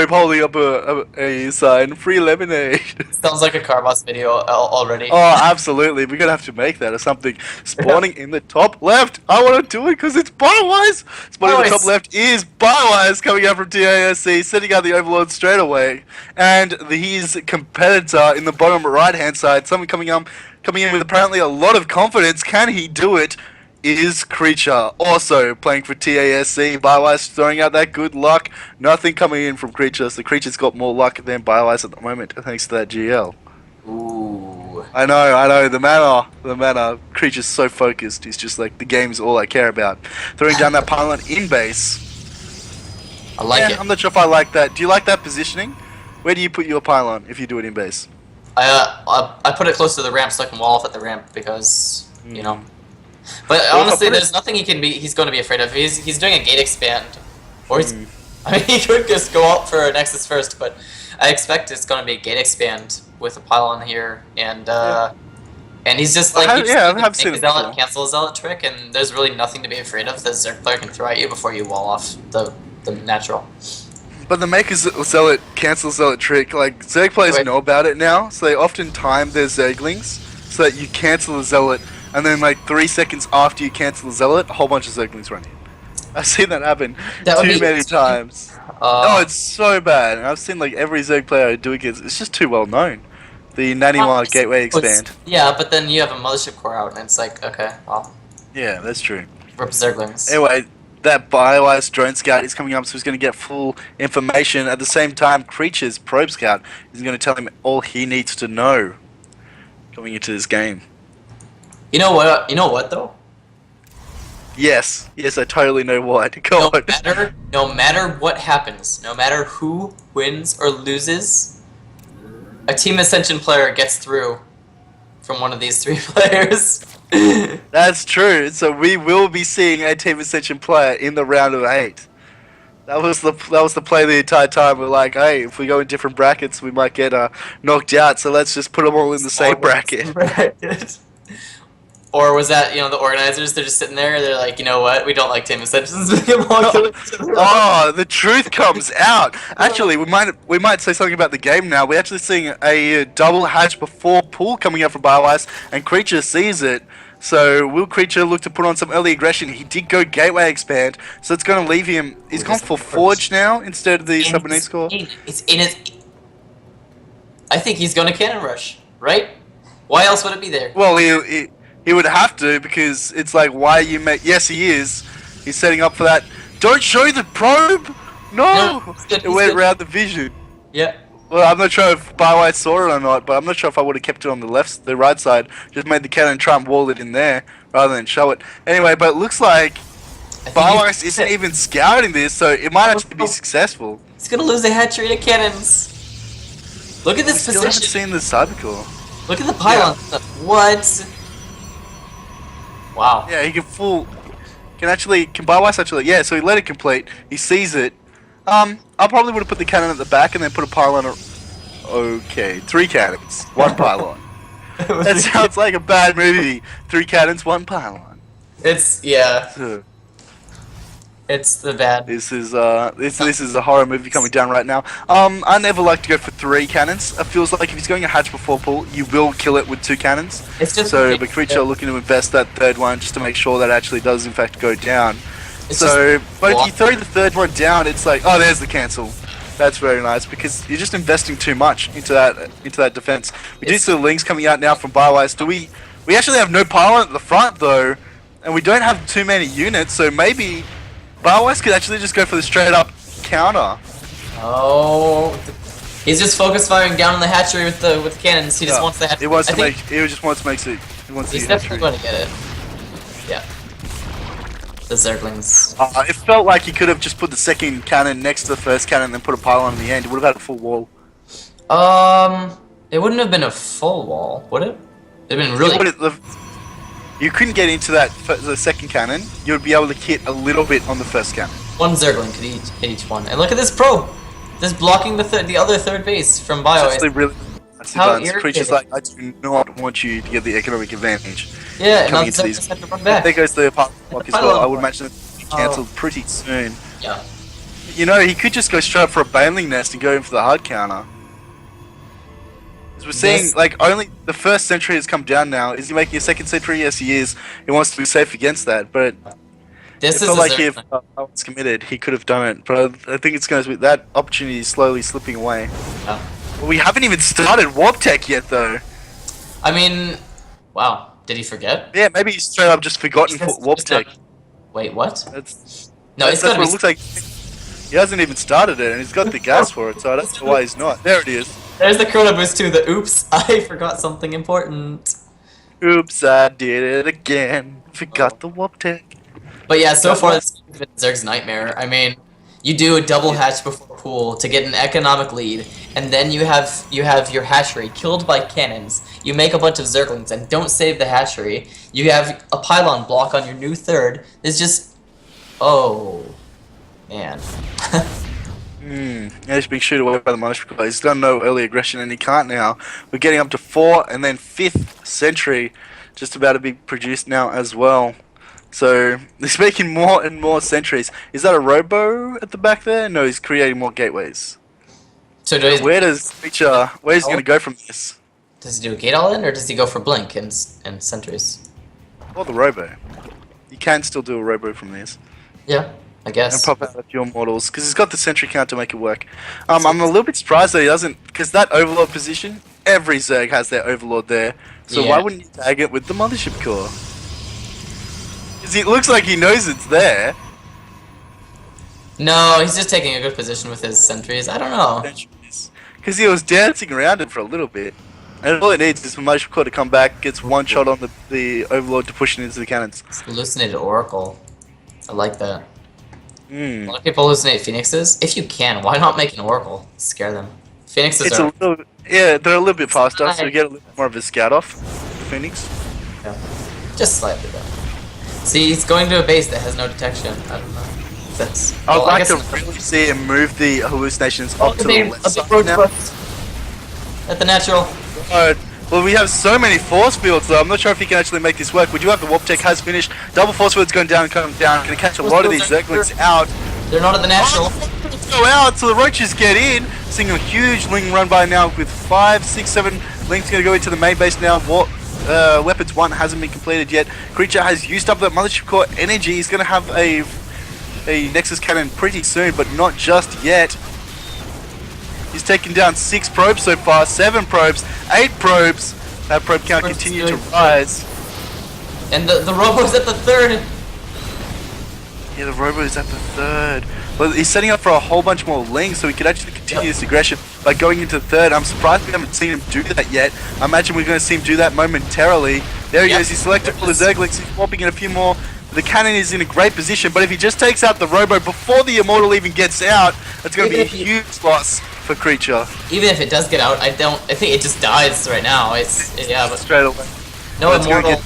Probe holding up a sign, free lemonade. Sounds like a Carbos video already. Oh, absolutely. We're gonna have to make that or something. Spawning in the top left. I want to do it because it's Bioice. Spawning in the top left is Bioice coming out from TASC, sending out the Overlord straight away. And his competitor in the bottom right hand side, someone coming in with apparently a lot of confidence. Can he do it? Is Creature, also playing for TASC. Bioice throwing out that good luck. Nothing coming in from Creature, so Creature's got more luck than Bioice at the moment, thanks to that GL. Ooh. I know, the mana. Creature's so focused, he's just like, the game's all I care about. Throwing down that pylon in base. I like it. I'm not sure if I like that. Do you like that positioning? Where do you put your pylon if you do it in base? I put it close to the ramp so I can wall off at the ramp because, you know. But honestly, there's nothing he's going to be afraid of. He's doing a gate expand. Or he's, I mean, he could just go out for a Nexus first, but I expect it's going to be a gate expand with a pylon here, and he's just like, I've seen it Zealot, cancel a Zealot trick, and there's really nothing to be afraid of. The Zerg player can throw at you before you wall off the natural. But the Maker's Zealot, cancel Zealot trick, like, Zerg players know about it now, so they often time their Zerglings so that you cancel the Zealot, and then like 3 seconds after you cancel the Zealot, a whole bunch of Zerglings run in. I've seen that happen too many times. Oh, it's so bad. And I've seen like every Zerg player do it. It's just too well known. The Naniwa Gateway expand. Yeah, but then you have a Mothership Core out, and it's like, okay, well. Yeah, that's true. Rip Zerglings. Anyway, that Bioice Drone Scout is coming up, so he's going to get full information. At the same time, Creature's Probe Scout is going to tell him all he needs to know going into this game. You know what? You know what though? Yes, I totally know what. Go on. No matter what happens, no matter who wins or loses, a Team Ascension player gets through from one of these 3 players. That's true. So we will be seeing a Team Ascension player in the round of 8. That was the play the entire time. We're like, hey, if we go in different brackets, we might get knocked out. So let's just put them all in the same bracket. Or was that, you know, the organizers, they're just sitting there, they're like, you know what, we don't like Team Ascensions. Oh, the truth comes out. Actually, we might say something about the game now. We're actually seeing a double hatch before pull coming out from Bioice, and Creature sees it. So will Creature look to put on some early aggression? He did go Gateway expand, so it's going to leave him. He's gone for Forge now instead of the Submarine score. I think he's going to Cannon Rush, right? Why else would it be there? Well, he would have to, because it's like, why you make... Yes, he is. He's setting up for that. Don't show the probe! No! It went around the vision. Yeah. Well, I'm not sure if Bioice saw it or not, but I'm not sure if I would have kept it on the right side. Just made the cannon try and wall it in there, rather than show it. Anyway, but it looks like Bioice isn't even scouting this, so it might actually be successful. He's gonna lose a hatchery to cannons. Look at this position. I still haven't seen the Cybercore. Look at the pylon. Yeah. What? Wow. Yeah, he can can Bioice actually, yeah, so he let it complete, he sees it. I probably would have put the cannon at the back and then put a pylon. Okay, 3 cannons, 1 pylon. That sounds like a bad movie. 3 cannons, 1 pylon. Yeah. It's the bad. This is a horror movie coming down right now. I never like to go for 3 cannons. It feels like if he's going a hatch before pull, you will kill it with 2 cannons. It's just so the Creature looking to invest that 3rd one just to make sure that actually does in fact go down. So, but if you throw the 3rd one down, it's like, oh, there's the cancel. That's very nice because you're just investing too much into that defense. We do see the links coming out now from Bioice. We actually have no pylon at the front though, and we don't have too many units. So maybe Bioice could actually just go for the straight up counter. Oh, he's just focus firing down on the hatchery with the cannons. He just wants the hatchery. He just wants to make it. He's definitely going to get it. Yeah. The Zerglings. It felt like he could have just put the 2nd cannon next to the 1st cannon and then put a pylon in the end. He would have had a full wall. It wouldn't have been a full wall, would it? It'd been really. You couldn't get into the 2nd cannon. You would be able to hit a little bit on the 1st cannon. 1 Zergling could hit each one. And look at this probe! Just blocking the other 3rd base from Bioice. Really how Creature's like, I do not want you to get the economic advantage. Yeah, and into these. There goes the pylon block as well. I would imagine it cancelled pretty soon. Yeah. You know, he could just go straight up for a Baneling Nest and go in for the hard counter. As we're seeing, like, only the first sentry has come down now. Is he making a second sentry? Yes, he is. He wants to be safe against that, but This it is felt like a if I was committed, he could have done it. But I think it's going to be that opportunity is slowly slipping away. Oh. Well, we haven't even started Warp Tech yet, though. I mean, wow. Did he forget? Yeah, maybe he's straight up just forgotten Warp Tech. Wait, what? No, that's what it looks like. He hasn't even started it, and he's got the gas for it, so I don't know why he's not. There it is. There's the Chrono Boost too. The oops, I forgot something important. Oops, I did it again. Forgot the Warp Tech. But yeah, so far this has been Zerg's nightmare. I mean, you do a double hatch before pool to get an economic lead, and then you have your hatchery killed by cannons. You make a bunch of Zerglings and don't save the hatchery. You have a pylon block on your new third. It's just, oh, man. Yeah, he's being shooed away by the Monster. He's done no early aggression and he can't now. We're getting up to 4 and then 5th sentry just about to be produced now as well. So he's making more and more sentries. Is that a Robo at the back there? No, he's creating more gateways. So where does Creature, where's he going to go from this? Does he do a gate all in or does he go for blink and sentries? Or the Robo. You can still do a Robo from this. Yeah, I guess. And pop out a few mortals, because he's got the sentry count to make it work. I'm a little bit surprised that he doesn't, because that Overlord position, every Zerg has their Overlord there. So Yeah. why wouldn't you tag it with the Mothership Core? Because it looks like he knows it's there. No, he's just taking a good position with his sentries. I don't know. Because he was dancing around it for a little bit. And all it needs is for Mothership Core to come back, gets one shot on the Overlord to push it into the cannons. Hallucinated Oracle. I like that. Mm. A lot of people hallucinate Phoenixes. If you can, why not make an Oracle? Scare them. Phoenixes It's are... a little, yeah, they're a little bit faster, so we get a little more of a scout off. Phoenix. Yeah. Just slightly though. See, he's going to a base that has no detection. I don't know. That's... I'd well, I like guess to really see him move the hallucinations up to the left side now. At the natural. Well, we have so many force fields though, I'm not sure if he can actually make this work. We do have the Warp Tech has finished. Double force fields going down and coming down. Gonna catch a lot of these Zerglings out. They're not at the natural. Let's go out so the Roaches get in. Seeing a huge Ling run by now with 5, 6, 7 Lings gonna go into the main base now. Weapons 1 hasn't been completed yet. Creature has used up that Mothership Core energy. He's gonna have a Nexus Cannon pretty soon, but not just yet. He's taken down 6 probes so far, 7 probes, 8 probes. That probe count continues to rise. And the Robo's at the 3rd. Yeah, the Robo is at the 3rd. Well, he's setting up for a whole bunch more Lings, so he could actually continue this aggression by going into the 3rd. I'm surprised we haven't seen him do that yet. I imagine we're going to see him do that momentarily. There he goes, he's selected for the Zerglings, he's swapping in a few more. The cannon is in a great position, but if he just takes out the Robo before the Immortal even gets out, that's going to be a huge loss for Creature. Even if it does get out, I think it just dies right now. Yeah, but straight away. No Immortal.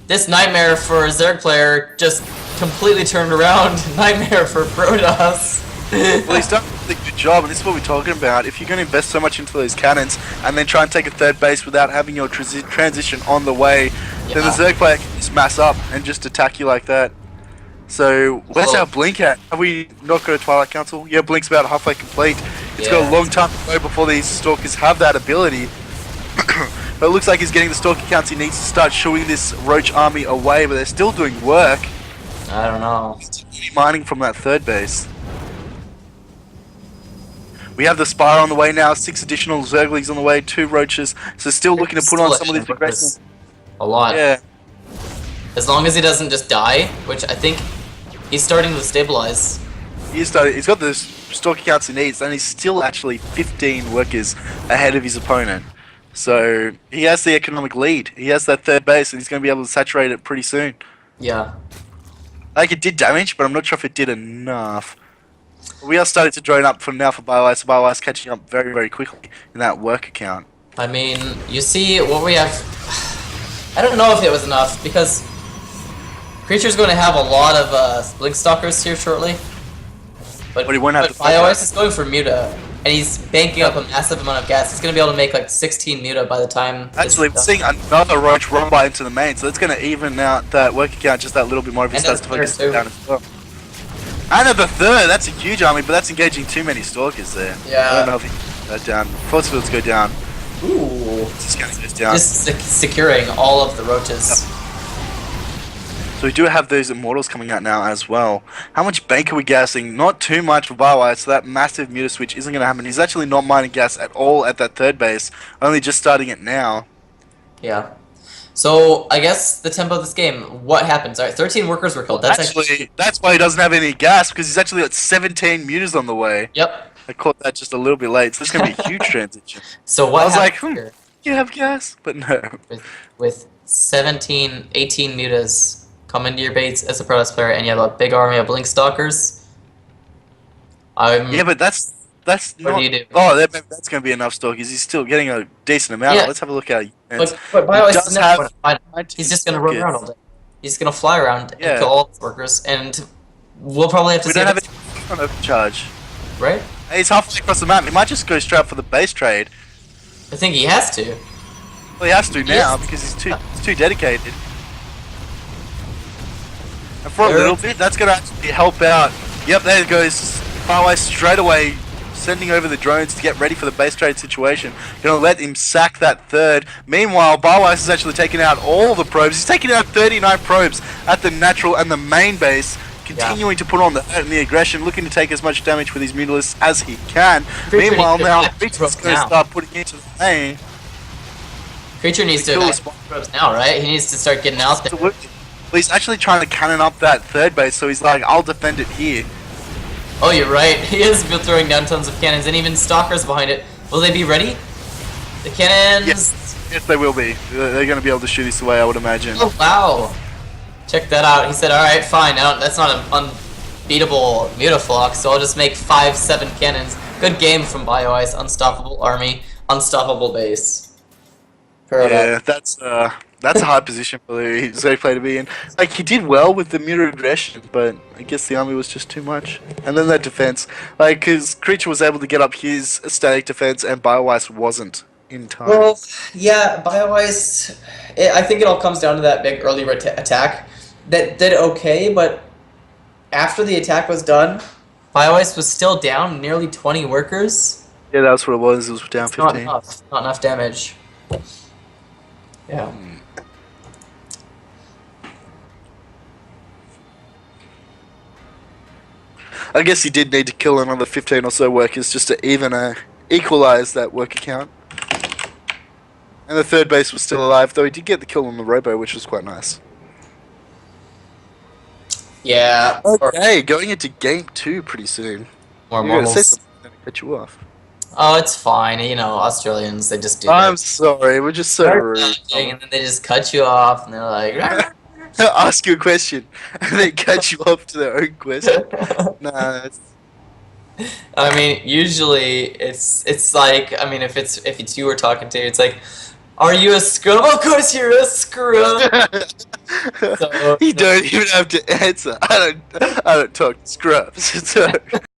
This nightmare for a Zerg player just completely turned around. Nightmare for BrwL. Well, he's done a really good job, and this is what we're talking about. If you're going to invest so much into those cannons and then try and take a 3rd base without having your transition on the way, then the Zerg player can just mass up and just attack you like that. So, where's our Blink at? Have we not got a Twilight Council? Yeah, Blink's about halfway complete. It's got a long time to go before these Stalkers have that ability. But it looks like he's getting the Stalker counts. He needs to start shooing this Roach army away, but they're still doing work. I don't know. Mining from that 3rd base. We have the Spire on the way now, 6 additional Zerglings on the way, 2 Roaches, so still looking to put on some of these aggressions. A lot. Yeah. As long as he doesn't just die, which I think he's starting to stabilize. He's got the Stalker counts he needs, and he's still actually 15 workers ahead of his opponent. So he has the economic lead. He has that 3rd base, and he's going to be able to saturate it pretty soon. Yeah. Like, it did damage, but I'm not sure if it did enough. We are starting to drone up from now for Bioice. So Bioice catching up very, very quickly in that work account. I mean, you see what we have. I don't know if it was enough because Creature's going to have a lot of Blink Stalkers here shortly. But he won't have to Bioice is going for Muta. and he's banking up a massive amount of gas. He's gonna be able to make like 16 muta by the time. Actually, we're seeing another Roach run by into the main, so it's going to even out that work account just that little bit more if he starts to focus down as well. And at the third, that's a huge army, but that's engaging too many Stalkers there. Yeah. I don't know if he can get that down. Force fields go down. Ooh. Just going to go down. Just securing all of the roaches. Yep. So we do have those Immortals coming out now as well. How much bank are we gassing? Not too much for Bioice, so that massive Muta switch isn't going to happen. He's actually not mining gas at all at that third base, only just starting it now. Yeah. So, I guess the tempo of this game, what happens? Alright, 13 workers were killed. That's actually, that's why he doesn't have any gas, because he's actually got 17 Mutas on the way. Yep. I caught that just a little bit late, so it's going to be a huge transition. So what I was like, here? You have gas? But no. With 17, 18 mutas come into your base as a Protoss player, and you have a big army of Blink Stalkers. Yeah, but that's what not... do you do? Oh, that's going to be enough Stalkers. He's still getting a decent amount. Yeah. Let's have a look at it. But Bioice is never he's just going to run around all day. He's going to fly around and kill all his workers, and we'll probably have to see... We don't have an overcharge. Right? He's halfway across the map. He might just go straight up for the base trade. I think he has to. Well, he has to now because he's too dedicated. And for a little bit, that's going to actually help out. Yep, there it goes. Bioice straight away sending over the drones to get ready for the base trade situation. Going to let him sack that third. Meanwhile, Bioice is actually taking out all the probes. He's taking out 39 probes at the natural and the main base. Continuing to put on the hurt and the aggression, looking to take as much damage with his Mutalisks as he can. Meanwhile, now Creature's going to start putting into the main. Creature needs to attack probes now, right? He needs to start getting out there. Absolutely. Well, he's actually trying to cannon up that third base, so he's like, I'll defend it here. Oh, you're right. He is throwing down tons of cannons, and even Stalkers behind it. Will they be ready? The cannons? Yes, they will be. They're going to be able to shoot this away, I would imagine. Oh, wow. Check that out. He said, alright, fine. That's not an unbeatable Mutaflux, so I'll just make 5-7 cannons. Good game from Bioice. Unstoppable army, unstoppable base. Yeah, that's a hard position for the Zerg player to be in. Like, he did well with the Muta aggression, but I guess the army was just too much. And then that defense, like, because Creature was able to get up his static defense and Bioice wasn't in time. Well, yeah, Bioice, I think it all comes down to that big early attack. That did okay, but after the attack was done, Bioice was still down nearly 20 workers. Yeah, that's what it was. It was down 15. Not enough damage. Yeah. I guess he did need to kill another 15 or so workers just to even equalize that worker count. And the third base was still alive, though he did get the kill on the Robo, which was quite nice. Yeah. Okay, going into game 2 pretty soon. More Mortals. Say something to cut you off. Oh, it's fine. You know, Australians, they just do I'm sorry, we're just so rude. And then they just cut you off, and they're like... Ask you a question, and they cut you off to their own question. Nah, I mean, usually it's like, I mean, if it's you we're talking to, it's like, are you a scrub? Of course you're a scrub. You don't even have to answer. I don't talk to scrubs. So.